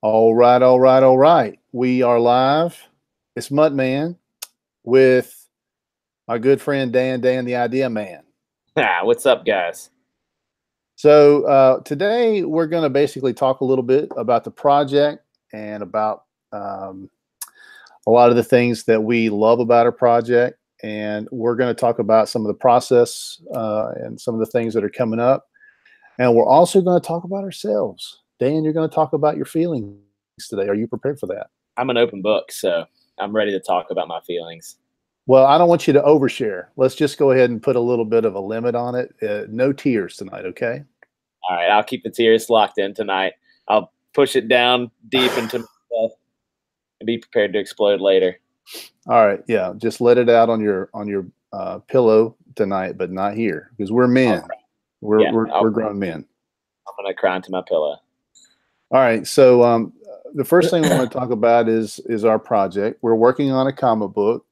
All right, all right, all right. We are live. It's Mutt-Man with my good friend Dan the Idea Man. What's up, guys? So today we're going to basically talk a little bit about the project and about um, a lot of the things that we love about our project. And we're going to talk about some of the process and some of the things that are coming up. And we're also going to talk about ourselves. Dan, you're going to talk about your feelings today. Are you prepared for that? I'm an open book, so I'm ready to talk about my feelings. Well, I don't want you to overshare. Let's just go ahead and put a little bit of a limit on it. No tears tonight, okay? All right, I'll keep the tears locked in tonight. I'll push it down deep into myself and be prepared to explode later. All right, yeah, just let it out on your pillow tonight, but not here because we're men. We're grown men. I'm gonna cry into my pillow. All right, so the first thing we want to talk about is our project. We're working on a comic book.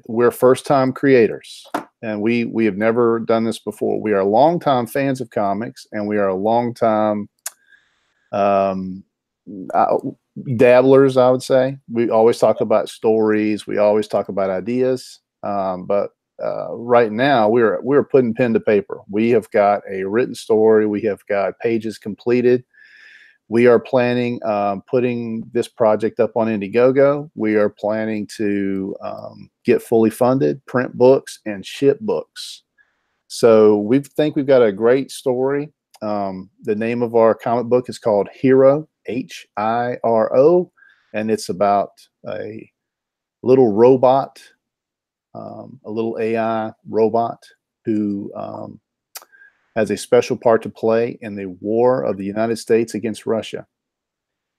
We're first-time creators, and we have never done this before. We are longtime fans of comics, and we are a longtime dabblers, I would say. We always talk about stories. We always talk about ideas, but right now we're putting pen to paper. We have got a written story. We have got pages completed. We are planning putting this project up on Indiegogo. We are planning to get fully funded, print books, and ship books. So we think we've got a great story. The name of our comic book is called HIRO, HIRO, and it's about a little robot, a little AI robot who has a special part to play in the war of the United States against Russia.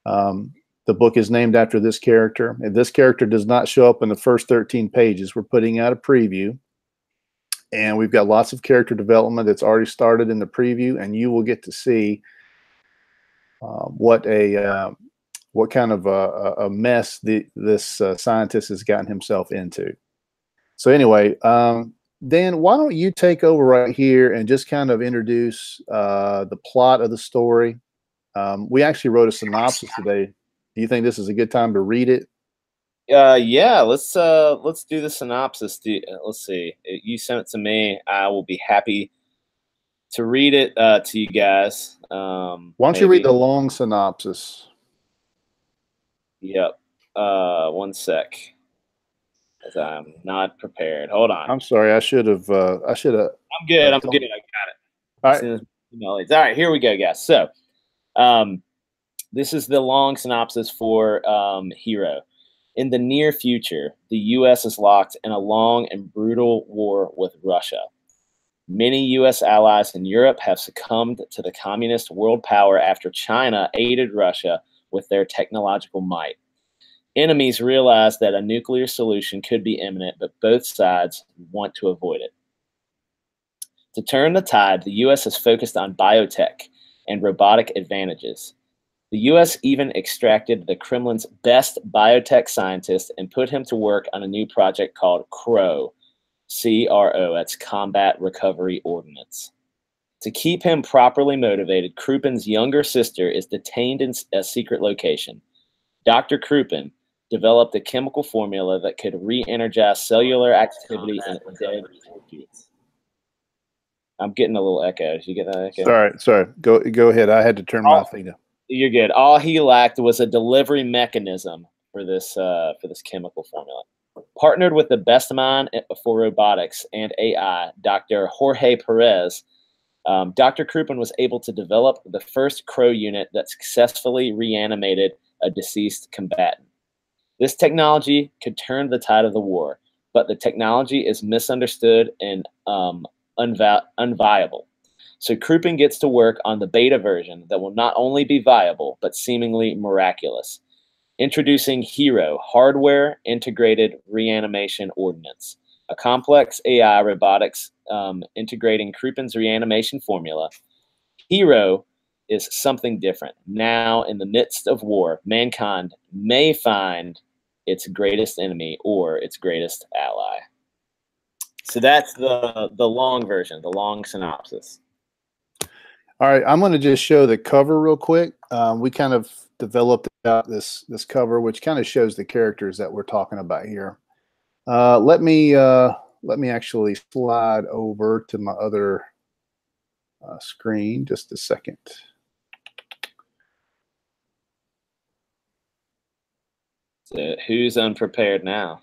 The book is named after this character, and this character does not show up in the first 13 pages. We're putting out a preview, and we've got lots of character development that's already started in the preview, and you will get to see what kind of a mess this scientist has gotten himself into. So anyway, Dan, why don't you take over right here and just kind of introduce the plot of the story? We actually wrote a synopsis today. Do you think this is a good time to read it? Yeah, let's do the synopsis. Let's see. You sent it to me. I will be happy to read it to you guys. Why don't you read the long synopsis? Yep. One sec. Because I'm not prepared. Hold on. I'm sorry. I should have. I should have. I'm good. I'm good. I got it. All right. All right. Here we go, guys. So, this is the long synopsis for HIRO. In the near future, the U.S. is locked in a long and brutal war with Russia. Many U.S. allies in Europe have succumbed to the communist world power after China aided Russia with their technological might. Enemies realize that a nuclear solution could be imminent, but both sides want to avoid it. To turn the tide, the U.S. is focused on biotech and robotic advantages. The U.S. even extracted the Kremlin's best biotech scientist and put him to work on a new project called CRO, C-R-O, that's Combat Recovery Ordnance. To keep him properly motivated, Krupin's younger sister is detained in a secret location. Dr. Krupin developed a chemical formula that could re-energize cellular activity in dead tissues. I'm getting a little echo. Did you get that echo? Sorry. Go ahead. I had to turn my thing up. You're good. All he lacked was a delivery mechanism for this chemical formula. Partnered with the best mind for robotics and AI, Dr. Jorge Perez, Dr. Krupin was able to develop the first CRO unit that successfully reanimated a deceased combatant. This technology could turn the tide of the war, but the technology is misunderstood and unviable. So Krupin gets to work on the beta version that will not only be viable, but seemingly miraculous. Introducing HIRO, Hardware Integrated Reanimation Ordnance, a complex AI robotics integrating Krupin's reanimation formula. HIRO is something different. Now, in the midst of war, mankind may find its greatest enemy or its greatest ally. So that's the long version, the long synopsis. All right, I'm going to just show the cover real quick. We kind of developed out this cover, which kind of shows the characters that we're talking about here. Let me actually slide over to my other screen just a second. So who's unprepared now?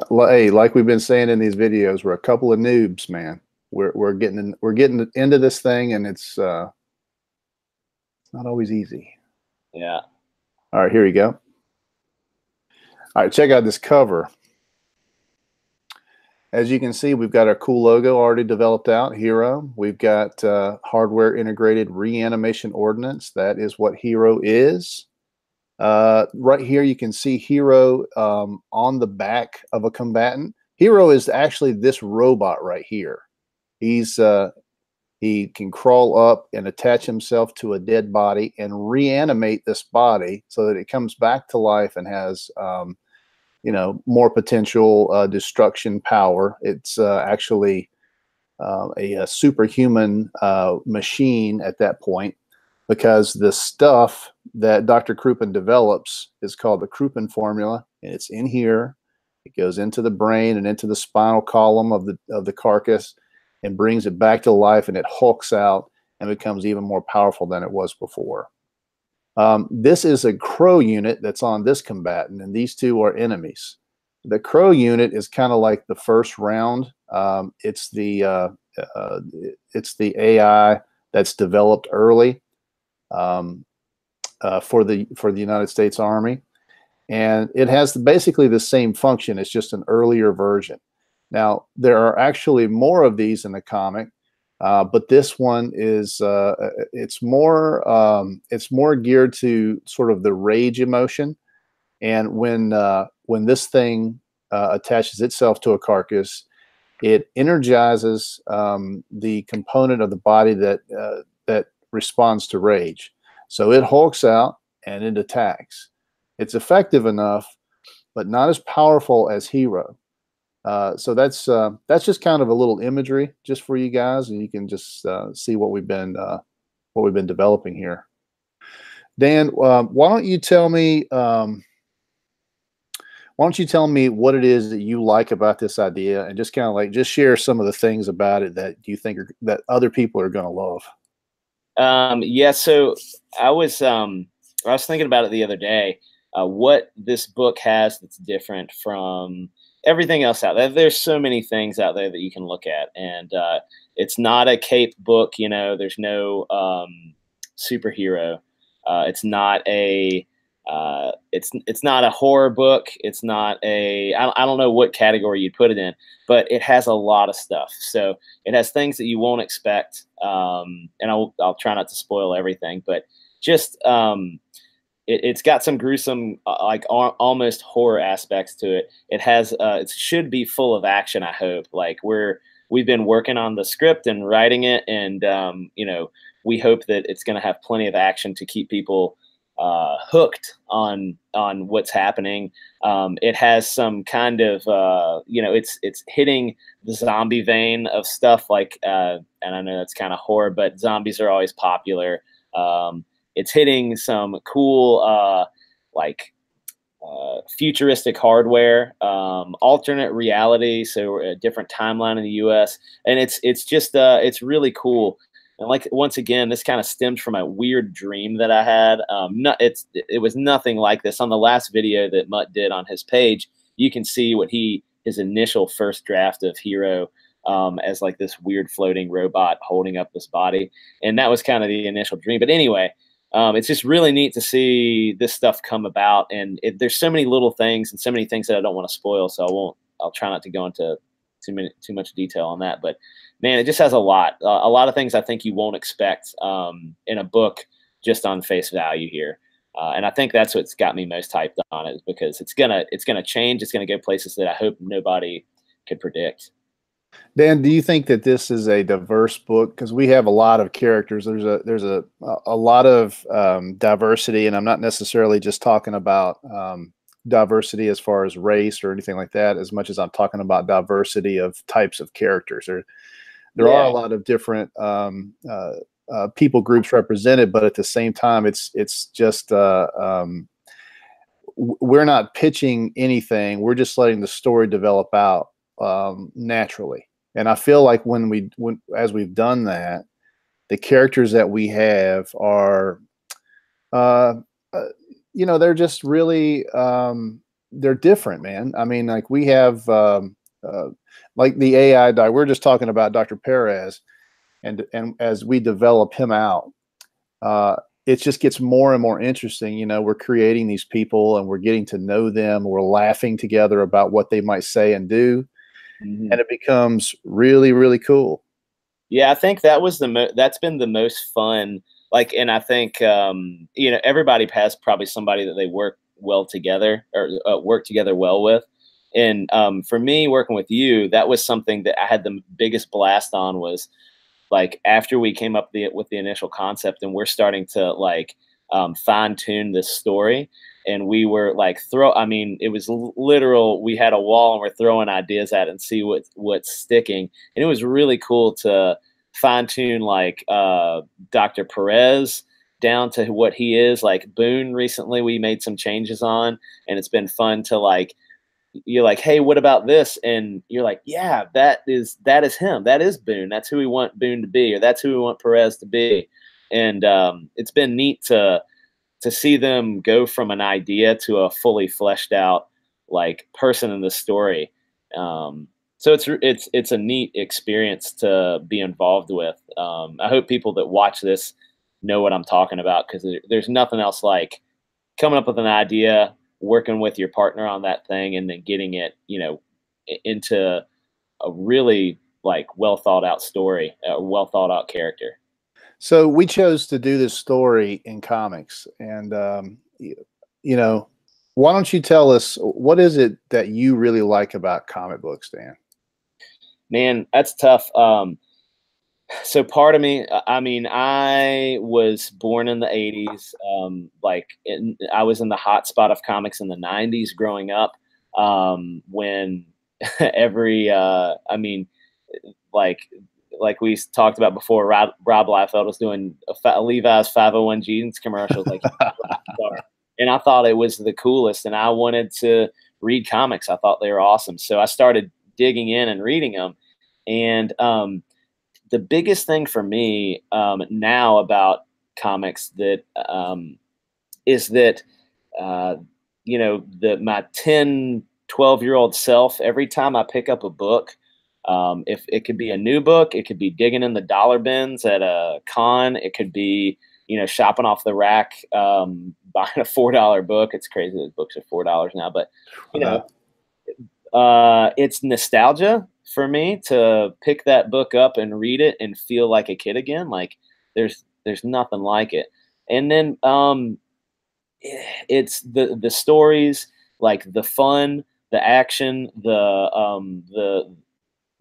Hey, like we've been saying in these videos, we're a couple of noobs, man. We're getting into this thing, and it's not always easy. Yeah. All right, here we go. All right, check out this cover. As you can see, we've got our cool logo already developed out, HIRO. We've got hardware integrated reanimation ordnance. That is what HIRO is. Right here, you can see HIRO on the back of a combatant. HIRO is actually this robot right here. He can crawl up and attach himself to a dead body and reanimate this body so that it comes back to life and has more potential destruction power. It's actually a superhuman machine at that point, because the stuff that Dr. Crouppen develops is called the Crouppen formula, and it's in here. It goes into the brain and into the spinal column of the carcass and brings it back to life, and it hulks out and becomes even more powerful than it was before. This is a crow unit that's on this combatant, and these two are enemies. The crow unit is kind of like the first round. It's the AI that's developed early for the United States Army, and it has basically the same function. It's just an earlier version. Now, there are actually more of these in the comic, but this one is it's more geared to sort of the rage emotion. And when this thing attaches itself to a carcass, it energizes the component of the body that responds to rage. So it hulks out and it attacks. It's effective enough, but not as powerful as HIRO. So that's just kind of a little imagery just for you guys, and you can just see what we've been developing here. Dan, why don't you tell me what it is that you like about this idea, and just kind of like just share some of the things about it that you think that other people are going to love. Yeah. So I was thinking about it the other day. What this book has that's different from everything else out there. There's so many things out there that you can look at, and it's not a cape book. There's no superhero. It's not a it's not a horror book. It's not I don't know what category you'd put it in, but it has a lot of stuff. So it has things that you won't expect, and I'll try not to spoil everything, but just it's got some gruesome, almost horror aspects to it. It has it should be full of action, I hope. Like we've been working on the script and writing it, and we hope that it's going to have plenty of action to keep people hooked on what's happening. It has some kind of it's hitting the zombie vein of stuff, like and I know that's kind of horror, but zombies are always popular. It's hitting some cool futuristic hardware, alternate reality, so a different timeline in the US, and it's just it's really cool. And like, once again, this kind of stemmed from a weird dream that I had. It was nothing like this. On the last video that Mutt did on his page, you can see what his initial first draft of HIRO as like this weird floating robot holding up this body, and that was kind of the initial dream. But anyway, it's just really neat to see this stuff come about, and there's so many little things and so many things that I don't want to spoil, so I'll try not to go into too much detail on that. But man, it just has a lot of things I think you won't expect in a book just on face value here. And I think that's what's got me most hyped on it, because it's gonna change. It's gonna go places that I hope nobody could predict. Dan, do you think that this is a diverse book? Because we have a lot of characters. There's a lot of diversity, and I'm not necessarily just talking about diversity as far as race or anything like that, as much as I'm talking about diversity of types of characters. there are a Yeah. lot of different people groups represented, but at the same time, it's just we're not pitching anything. We're just letting the story develop out naturally. And I feel like as we've done that, the characters that we have are, uh, they're just really, they're different, man. I mean, like we have, like the AI die. We're just talking about Dr. Perez, and as we develop him out, uh, it just gets more and more interesting. We're creating these people and we're getting to know them. We're laughing together about what they might say and do, Mhm. and it becomes really, really cool. Yeah, I think that was that's been the most fun. Like, and I think everybody has probably somebody that they work well together or work together well with. And for me, working with you, that was something that I had the biggest blast on. Was like after we came up with the initial concept, and we're starting to like fine tune this story. And we were like I mean, it was literal. We had a wall and we're throwing ideas at it and see what's sticking. And it was really cool to fine tune like Dr. Perez down to what he is. Like Boone recently, we made some changes on, and it's been fun to like you're like, hey, what about this? And you're like, yeah, that is him. That is Boone. That's who we want Boone to be, or that's who we want Perez to be. And it's been neat to see them go from an idea to a fully fleshed out like person in the story. So it's a neat experience to be involved with. I hope people that watch this know what I'm talking about, because there's nothing else like coming up with an idea, working with your partner on that thing, and then getting it, into a really like well thought out story, a well thought out character. So we chose to do this story in comics, and you know, why don't you tell us what is it that you really like about comic books, Dan? Man, that's tough. So part of me, I mean, I was born in the 80s. I was in the hot spot of comics in the 90s growing up, when I mean, like like we talked about before, Rob Liefeld was doing a Levi's 501 jeans commercials, like, and I thought it was the coolest, and I wanted to read comics. I thought they were awesome, so I started digging in and reading them. And the biggest thing for me now about comics that is that uh, my 10, 12-year-old self, every time I pick up a book, if it could be a new book, it could be digging in the dollar bins at a con, it could be shopping off the rack, buying a $4 book. It's crazy that books are $4 now, but you know it's nostalgia for me to pick that book up and read it and feel like a kid again. Like there's nothing like it. And then it's the stories, like the fun, the action, the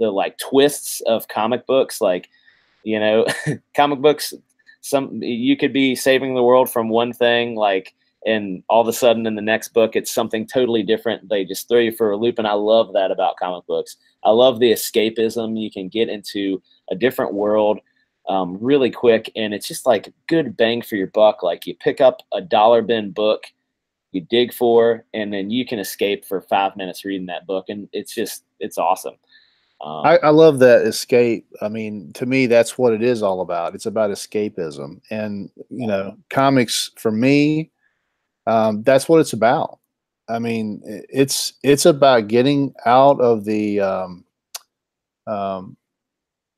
like twists of comic books, like you know comic books, some you could be saving the world from one thing, like, and all of a sudden in the next book it's something totally different. They just throw you for a loop, and I love that about comic books. I love the escapism. You can get into a different world really quick, and it's just like good bang for your buck. Like you pick up a dollar bin book, you dig for, and then you can escape for 5 minutes reading that book, and it's awesome. I love that escape. I mean, to me, that's what it is all about. It's about escapism, and comics for me, that's what it's about. I mean, it's about getting out of the um,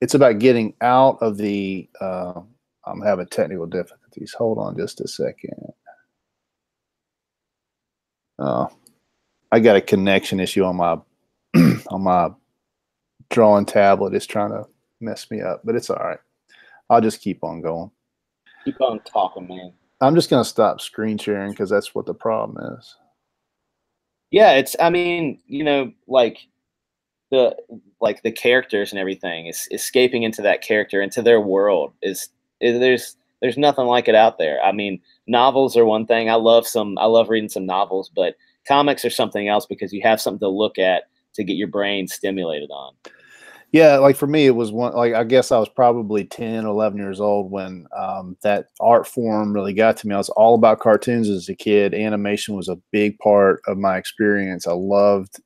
it's about getting out of the. I'm having technical difficulties. Hold on just a second. Oh, I got a connection issue on my on my drawing tablet. It's trying to mess me up, but it's all right. I'll just keep on going. Keep on talking, man. I'm just going to stop screen sharing because that's what the problem is. Yeah, it's, I mean, the the characters and everything is escaping into that character, into their world there's nothing like it out there. I mean, novels are one thing. I love reading some novels, but comics are something else because you have something to look at to get your brain stimulated on. Yeah, like for me, it was one, like I guess I was probably 10, 11 years old when that art form really got to me. I was all about cartoons as a kid. Animation was a big part of my experience. I loved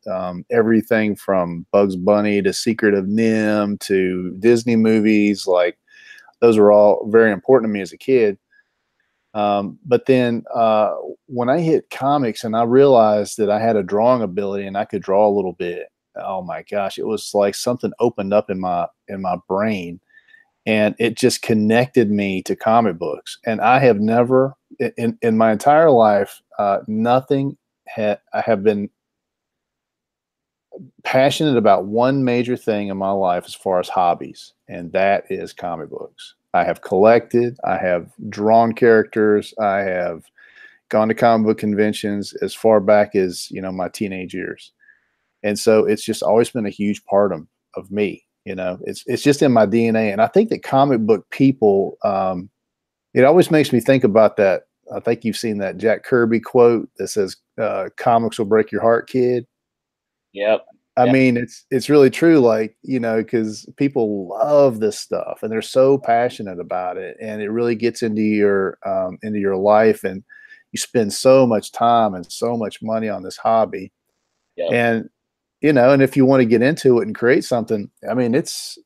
everything from Bugs Bunny to Secret of Nim to Disney movies. Like those were all very important to me as a kid. But then when I hit comics and I realized that I had a drawing ability and I could draw a little bit, oh my gosh, it was like something opened up in my brain, and it just connected me to comic books. And I have never in my entire life, nothing I have been passionate about one major thing in my life as far as hobbies, and that is comic books. I have collected, I have drawn characters, I have gone to comic book conventions as far back as, my teenage years. And so it's just always been a huge part of me. It's just in my DNA. And I think that comic book people, it always makes me think about that. I think you've seen that Jack Kirby quote that says, comics will break your heart, kid. Yep. I Yep. mean, it's really true, like, because people love this stuff and they're so passionate about it, and it really gets into your life, and you spend so much time and so much money on this hobby. Yep. And and if you want to get into it and create something, I mean, it's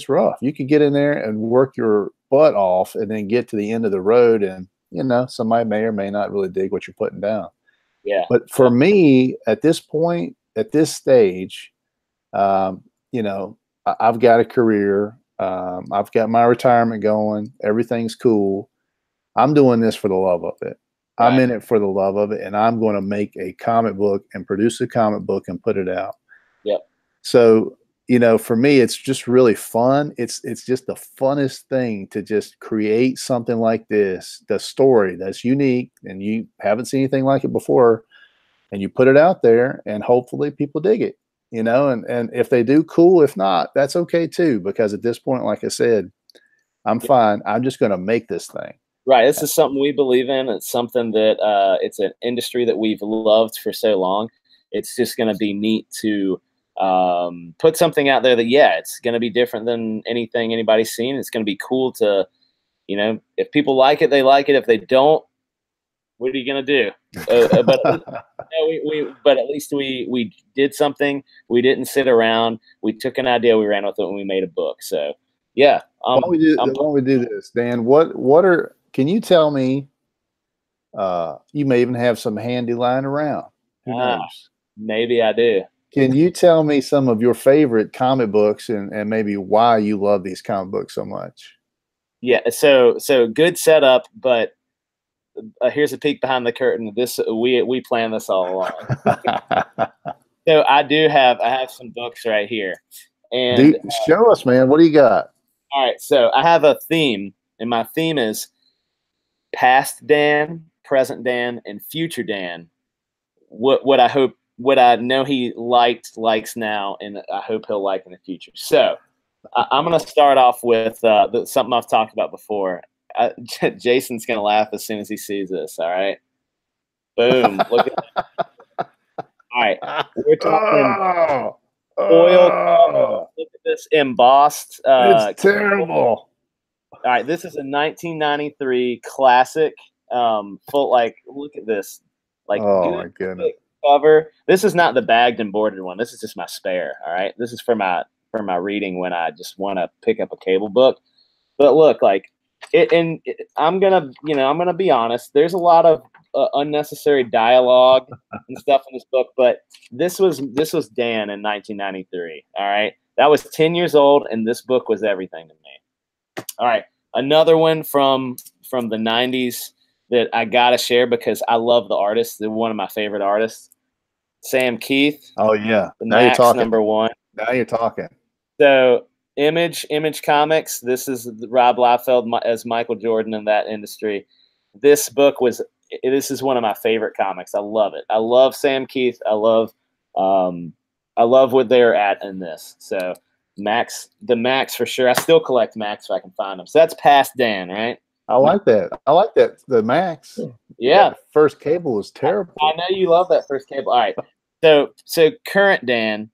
rough. You could get in there and work your butt off and then get to the end of the road, and somebody may or may not really dig what you're putting down. Yeah. But for me, at this point, at this stage, I've got a career. I've got my retirement going. Everything's cool. I'm doing this for the love of it. I'm Right. in it for the love of it, and I'm going to make a comic book and produce a comic book and put it out. Yep. So, for me, it's just really fun. It's just the funnest thing to just create something like this, the story that's unique and you haven't seen anything like it before, and you put it out there, and hopefully people dig it. And if they do, cool. If not, that's okay too, because at this point, like I said, I'm fine. I'm just going to make this thing. Right. This is something we believe in. It's something that it's an industry that we've loved for so long. It's just going to be neat to put something out there that, yeah, it's going to be different than anything anybody's seen. It's going to be cool to, if people like it, they like it. If they don't, what are you going to do? But at least we did something. We didn't sit around. We took an idea, we ran with it, and we made a book. So, yeah. Why don't we do this, Dan? Can you tell me, you may even have some handy lying around. Who knows? Maybe I do. Can you tell me some of your favorite comic books and maybe why you love these comic books so much? Yeah. So good setup, but here's a peek behind the curtain. We planned this all along. So I have some books right here, and Dude, show us, man. What do you got? All right, so I have a theme, and my theme is past Dan, present Dan, and future Dan. What I know he likes now, and I hope he'll like in the future. So I'm going to start off with something I've talked about before. Jason's going to laugh as soon as he sees this. All right, boom! Look at that. All right, we're talking foil. Look at this embossed. It's terrible. All right, this is a 1993 classic. Look at this. Oh my goodness. Cover. This is not the bagged and boarded one. This is just my spare. All right, this is for my reading when I just want to pick up a cable book. But look, I'm gonna be honest. There's a lot of unnecessary dialogue and stuff in this book, but this was Dan in 1993. All right, that was 10 years old, and this book was everything to me. All right, another one from the 90s that I gotta share because I love the artist. They're one of my favorite artists, Sam Keith. Oh yeah, now you're talking. #1. Now you're talking. So Image Comics. This is Rob Liefeld as Michael Jordan in that industry. This is one of my favorite comics. I love it. I love Sam Keith. I love what they're at in this. So the Max for sure. I still collect Max if I can find them. So that's past Dan, right? I like that. The Max. Yeah. That first cable was terrible. I know you love that first cable. All right. So current Dan,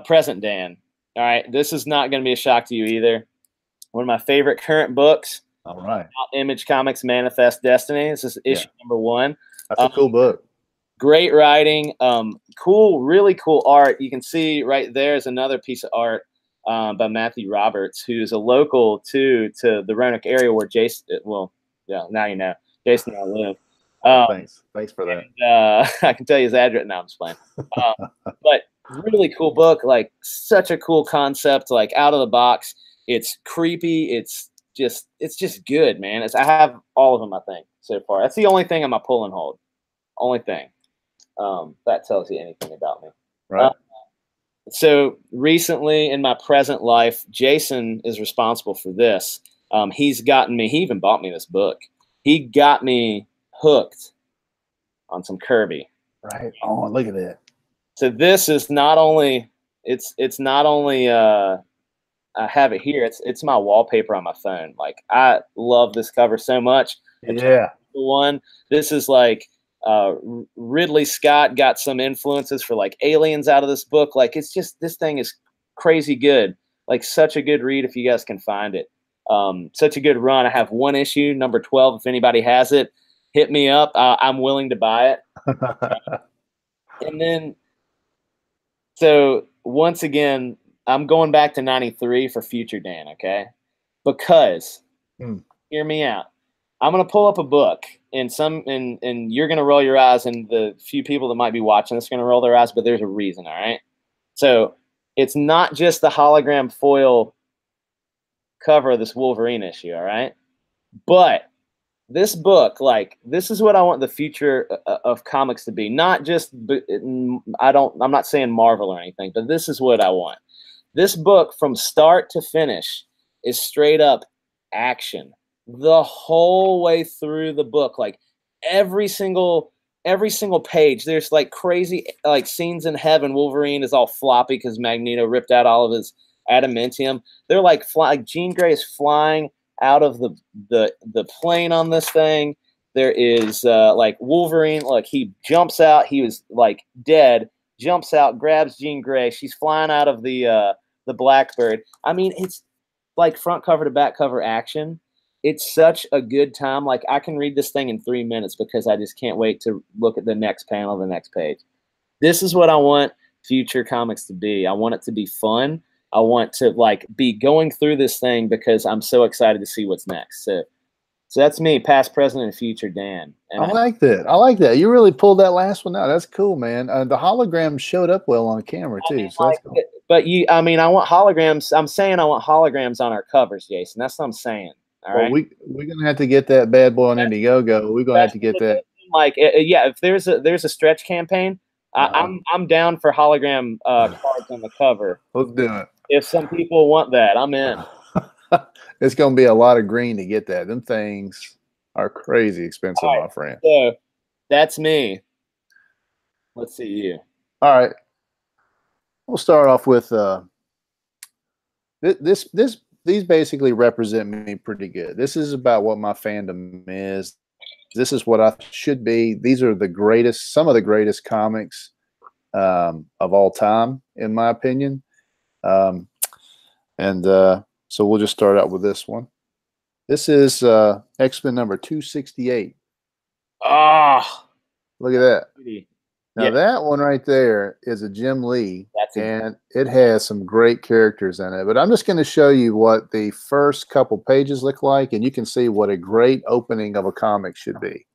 present Dan. All right, this is not going to be a shock to you either. One of my favorite current books, All right. Image Comics Manifest Destiny. This is issue number 1. That's a cool book. Great writing, cool, really cool art. You can see right there is another piece of art by Matthew Roberts, who's a local to the Roanoke area where Jason, well, yeah, now you know, Jason and I live. Thanks for that. And, I can tell you his address. Now I'm just playing. But really cool book, like such a cool concept, like out of the box. It's creepy. It's just good, man. I have all of them, I think, so far. That's the only thing on my pull and hold. Only thing. That tells you anything about me. Right. So recently in my present life, Jason is responsible for this. He's gotten me, he even bought me this book. He got me hooked on some Kirby. Right. Oh, look at that. So this is not only, it's not only, I have it here. It's my wallpaper on my phone. Like, I love this cover so much. Yeah. One, this is like, Ridley Scott got some influences for like aliens out of this book. Like, it's just, this thing is crazy good. Like, such a good read if you guys can find it. Such a good run. I have one issue, number 12. If anybody has it, hit me up. I'm willing to buy it. And then, so once again, I'm going back to 93 for Future Dan, okay? Because, hear me out. I'm going to pull up a book, and you're going to roll your eyes, and the few people that might be watching this are going to roll their eyes, but there's a reason, all right? So it's not just the hologram foil cover of this Wolverine issue, all right? But this book, like, this is what I want the future of comics to be. Not just, I'm not saying Marvel or anything, but this is what I want. This book, from start to finish, is straight up action. The whole way through the book, like every single page, there's like crazy like scenes in heaven. Wolverine is all floppy because Magneto ripped out all of his adamantium. They're like Jean Grey is flying out of the plane on this thing. There is like Wolverine, like he jumps out. He was like dead, jumps out, grabs Jean Grey. She's flying out of the Blackbird. I mean, it's like front cover to back cover action. It's such a good time. Like, I can read this thing in 3 minutes because I just can't wait to look at the next panel, the next page. This is what I want future comics to be. I want it to be fun. I want to like be going through this thing because I'm so excited to see what's next. So that's me, past, present, and future Dan. And I like that. I like that. You really pulled that last one out. That's cool, man. The hologram showed up well on camera too. I mean, so that's cool. But I want holograms. I'm saying I want holograms on our covers, Jason. That's what I'm saying. All right. We're gonna have to get that bad boy on Indiegogo. We're gonna have to get that. Like, yeah, if there's a stretch campaign, I'm down for hologram cards on the cover. Let's do it. If some people want that, I'm in. It's gonna be a lot of green to get that. Them things are crazy expensive, my friend. So that's me. Let's see you. All right. We'll start off with these basically represent me pretty good. This is about what my fandom is. This is what I should be. These are some of the greatest comics of all time, in my opinion. So we'll just start out with this one. This is X-Men number 268. Ah, look at that. Beauty. Now that one right there is a Jim Lee, and it has some great characters in it. But I'm just going to show you what the first couple pages look like, and you can see what a great opening of a comic should be.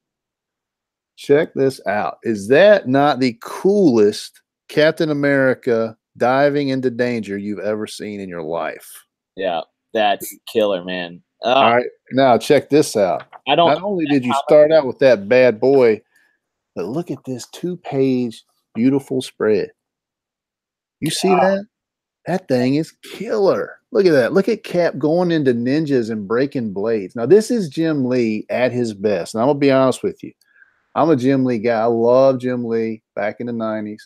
Check this out. Is that not the coolest Captain America diving into danger you've ever seen in your life? Yeah, that's killer, man. All right, now check this out. Not only did you start out with that bad boy, but look at this 2-page beautiful spread. You see that? That thing is killer. Look at that. Look at Cap going into ninjas and breaking blades. Now, this is Jim Lee at his best. And I'm going to be honest with you. I'm a Jim Lee guy. I love Jim Lee back in the 90s.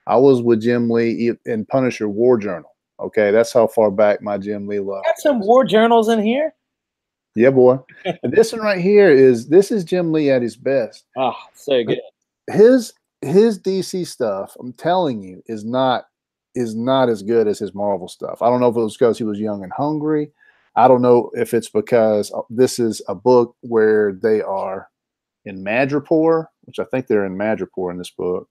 I was with Jim Lee in Punisher War Journal. Okay, that's how far back my Jim Lee love. Got some war journals in here? Yeah, boy. And this one right here is Jim Lee at his best. Oh, so good. His DC stuff, I'm telling you, is not is not as good as his Marvel stuff. I don't know if it was because he was young and hungry. I don't know if it's because this is a book where they are in Madripoor, which I think they're in Madripoor in this book.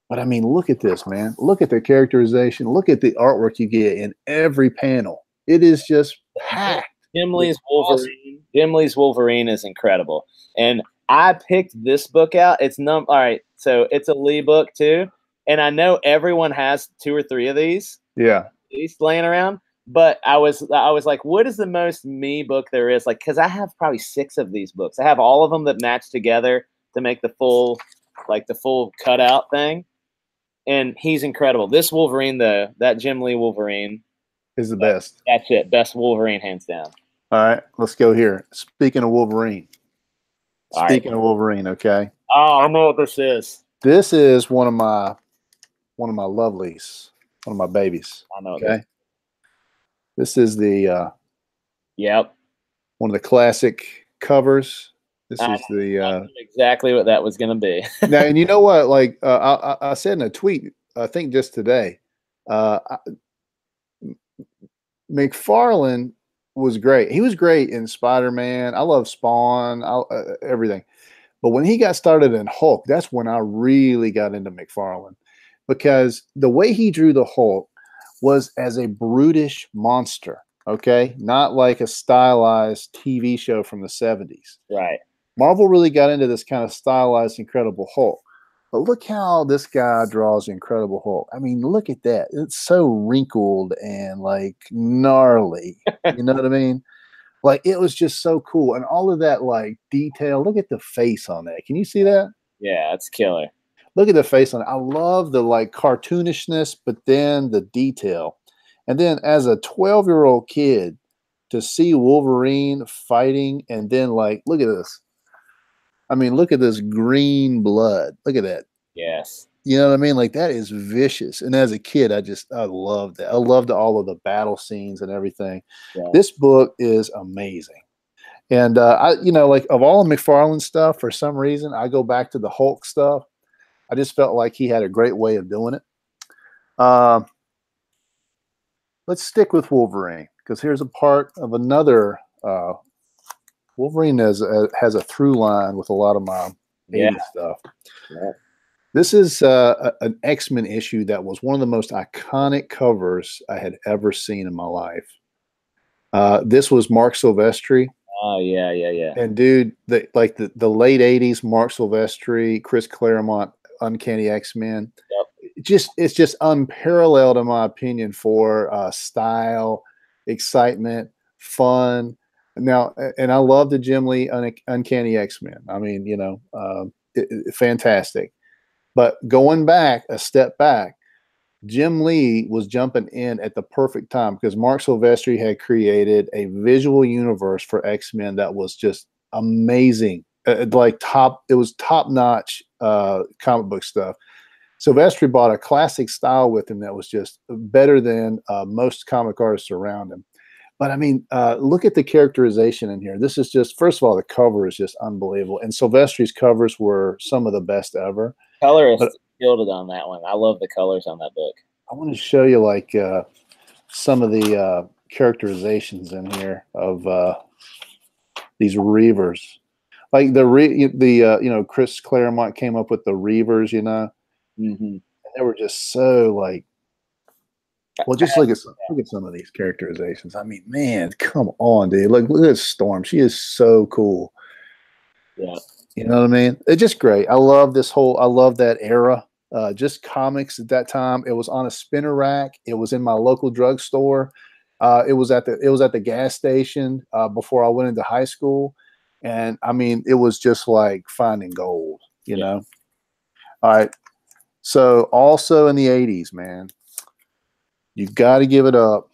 But I mean, look at this, man. Look at the characterization. Look at the artwork you get in every panel. It is just packed. Jim Lee's Wolverine. Jim Lee's Wolverine is incredible. And I picked this book out. It's all right. So it's a Lee book too. And I know everyone has 2 or 3 of these. Yeah. At least laying around. But I was like, what is the most me book there is? Like, because I have probably 6 of these books. I have all of them that match together to make the full cutout thing. And he's incredible. This Wolverine, though, that Jim Lee Wolverine is the best. That's it. Best Wolverine, hands down. All right, let's go here. Speaking of Wolverine. Speaking of Wolverine, okay. Oh, I know what this is. This is one of my lovelies, one of my babies. I know. Okay. This is the yep. One of the classic covers. This is the exactly what that was going to be. now, and you know what? Like I said in a tweet, I think just today, McFarlane was great. He was great in Spider-Man. I love Spawn, everything. But when he got started in Hulk, that's when I really got into McFarlane, because the way he drew the Hulk was as a brutish monster. Okay, not like a stylized TV show from the 70s. Right. Marvel really got into this kind of stylized Incredible Hulk. But look how this guy draws Incredible Hulk. I mean, look at that. It's so wrinkled and like gnarly. You know what I mean? Like, it was just so cool. And all of that like detail. Look at the face on that. Can you see that? Yeah, it's killer. Look at the face on it. I love the like cartoonishness, but then the detail. And then as a 12-year-old kid, to see Wolverine fighting, and then like, look at this. I mean, look at this green blood. Look at that. Yes. You know what I mean? Like, that is vicious. And as a kid, I loved that. I loved all of the battle scenes and everything. Yeah. This book is amazing. And like of all the McFarlane stuff, for some reason, I go back to the Hulk stuff. I just felt like he had a great way of doing it. Let's stick with Wolverine, because here's a part of another Wolverine has a through line with a lot of my 80s stuff. Yeah. This is an X-Men issue that was one of the most iconic covers I had ever seen in my life. This was Mark Silvestri. Oh, yeah. And dude, the late 80s Mark Silvestri, Chris Claremont, Uncanny X-Men. Yep. It's just unparalleled, in my opinion, for style, excitement, fun. Now, and I love the Jim Lee Uncanny X-Men. I mean, fantastic. But going back a step back, Jim Lee was jumping in at the perfect time, because Mark Silvestri had created a visual universe for X-Men that was just amazing. It was top-notch comic book stuff. Silvestri brought a classic style with him that was just better than most comic artists around him. But I mean, look at the characterization in here. This is just, first of all, the cover is just unbelievable. And Silvestri's covers were some of the best ever. Colorist killed it on that one. I love the colors on that book. I want to show you like some of the characterizations in here of these Reavers. Like Chris Claremont came up with the Reavers, Mm-hmm. They were just so like, well, just look at some of these characterizations. I mean, man, come on, dude. Look at Storm. She is so cool. Yeah. You know what I mean? It's just great. I love that era. Just comics at that time. It was on a spinner rack. It was in my local drugstore. It was at the gas station before I went into high school. And I mean, it was just like finding gold, you know? All right. So also in the 80s, man, you got to give it up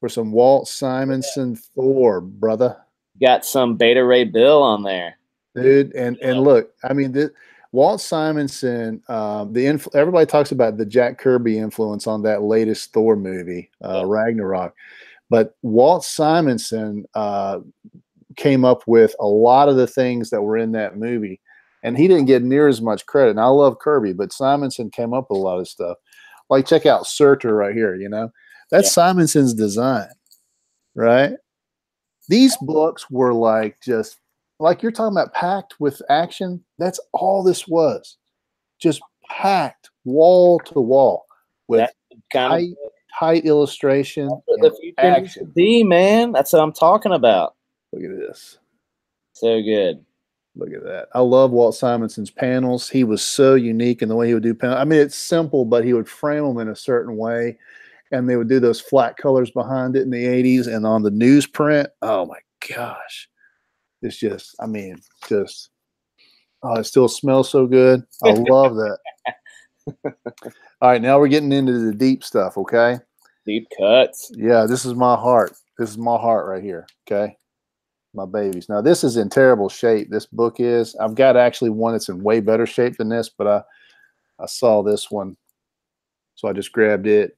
for some Walt Simonson Thor, brother. Got some Beta Ray Bill on there, dude. And look, I mean, Walt Simonson. Everybody talks about the Jack Kirby influence on that latest Thor movie, Ragnarok, but Walt Simonson came up with a lot of the things that were in that movie, and he didn't get near as much credit. And I love Kirby, but Simonson came up with a lot of stuff. Like check out Surtur right here. You know, that's Yeah. Simonson's design, right? These books were like just like you're talking about packed with action. That's all this was, just packed wall to wall with That's kind of tight illustration what and the future needs to action. be, man. That's what I'm talking about. Look at this. So good. Look at that. I love Walt Simonson's panels. He was so unique in the way he would do panels. I mean, it's simple, but he would frame them in a certain way. And they would do those flat colors behind it in the 80s. And on the newsprint, oh my gosh. It's just, I mean, just, oh, it still smells so good. I love that. All right, now we're getting into the deep stuff, okay? Deep cuts. Yeah, this is my heart. This is my heart right here, okay? My babies. Now, this is in terrible shape. This book is. I've got actually one that's in way better shape than this, but I saw this one, so I just grabbed it.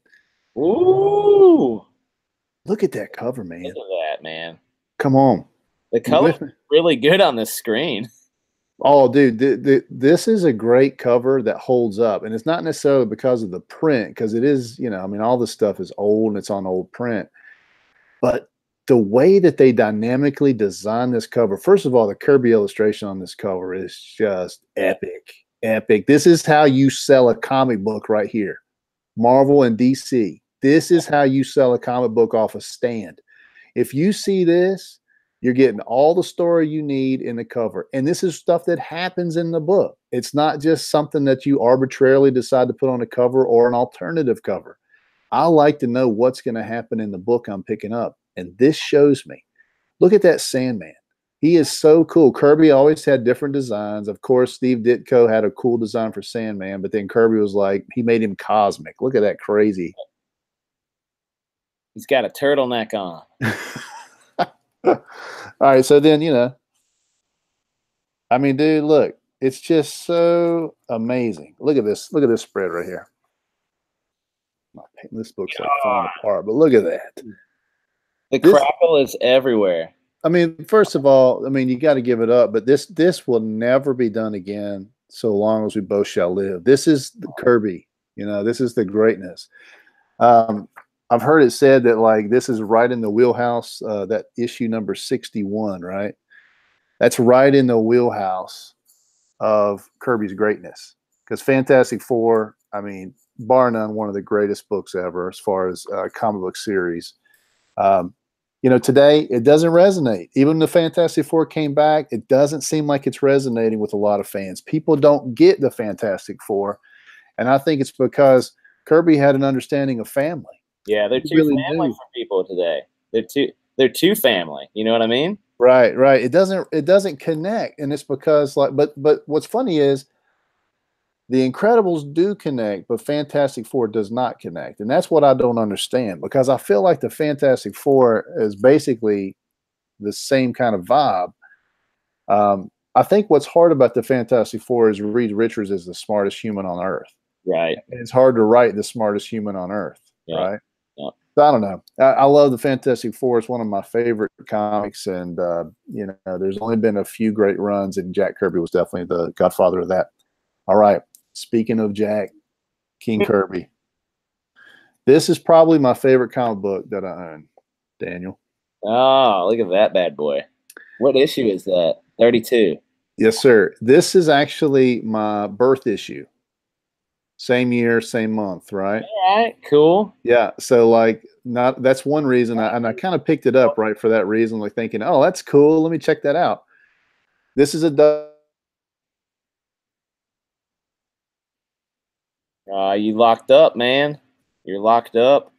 Ooh. Look at that cover, man. Look at that, man. Come on. The color's really good on this screen. Oh, dude, this is a great cover that holds up. And it's not necessarily because of the print, because it is, you know, I mean, all this stuff is old and it's on old print. But the way that they dynamically design this cover, first of all, the Kirby illustration on this cover is just epic. Epic. This is how you sell a comic book right here. Marvel and DC. This is how you sell a comic book off a stand. If you see this, you're getting all the story you need in the cover. And this is stuff that happens in the book. It's not just something that you arbitrarily decide to put on a cover or an alternative cover. I like to know what's going to happen in the book I'm picking up. And this shows me. Look at that Sandman. He is so cool. Kirby always had different designs. Of course, Steve Ditko had a cool design for Sandman, but then Kirby was like, he made him cosmic. Look at that crazy. He's got a turtleneck on. All right, so then, you know, I mean, dude, look, it's just so amazing. Look at this. Look at this spread right here. This book's like falling apart, but look at that. The crackle is everywhere. I mean, first of all, I mean, you got to give it up, but this will never be done again so long as we both shall live. This is the Kirby, you know, this is the greatness. I've heard it said that like this is right in the wheelhouse, that issue number 61, right? That's right in the wheelhouse of Kirby's greatness. Because Fantastic Four, I mean, bar none, one of the greatest books ever as far as comic book series. You know, today it doesn't resonate. Even the Fantastic Four came back, it doesn't seem like it's resonating with a lot of fans. People don't get the Fantastic Four, and I think it's because Kirby had an understanding of family. Yeah, they're too family for people today. They're too family. You know what I mean? Right, right. It doesn't connect, and it's because like, but what's funny is the Incredibles do connect, but Fantastic Four does not connect. And that's what I don't understand, because I feel like the Fantastic Four is basically the same kind of vibe. I think what's hard about the Fantastic Four is Reed Richards is the smartest human on earth. Right. And it's hard to write the smartest human on earth. Yeah. Right. Yeah. So I don't know. I love the Fantastic Four. It's one of my favorite comics. And, you know, there's only been a few great runs, and Jack Kirby was definitely the godfather of that. All right. Speaking of Jack, King Kirby, this is probably my favorite comic book that I own, Daniel. Oh, look at that bad boy. What issue is that? 32. Yes, sir. This is actually my birth issue. Same year, same month, right? All right, cool. Yeah. So like that's one reason and I kind of picked it up right for that reason, like thinking, oh, that's cool. Let me check that out. This is a You locked up, man. You're locked up.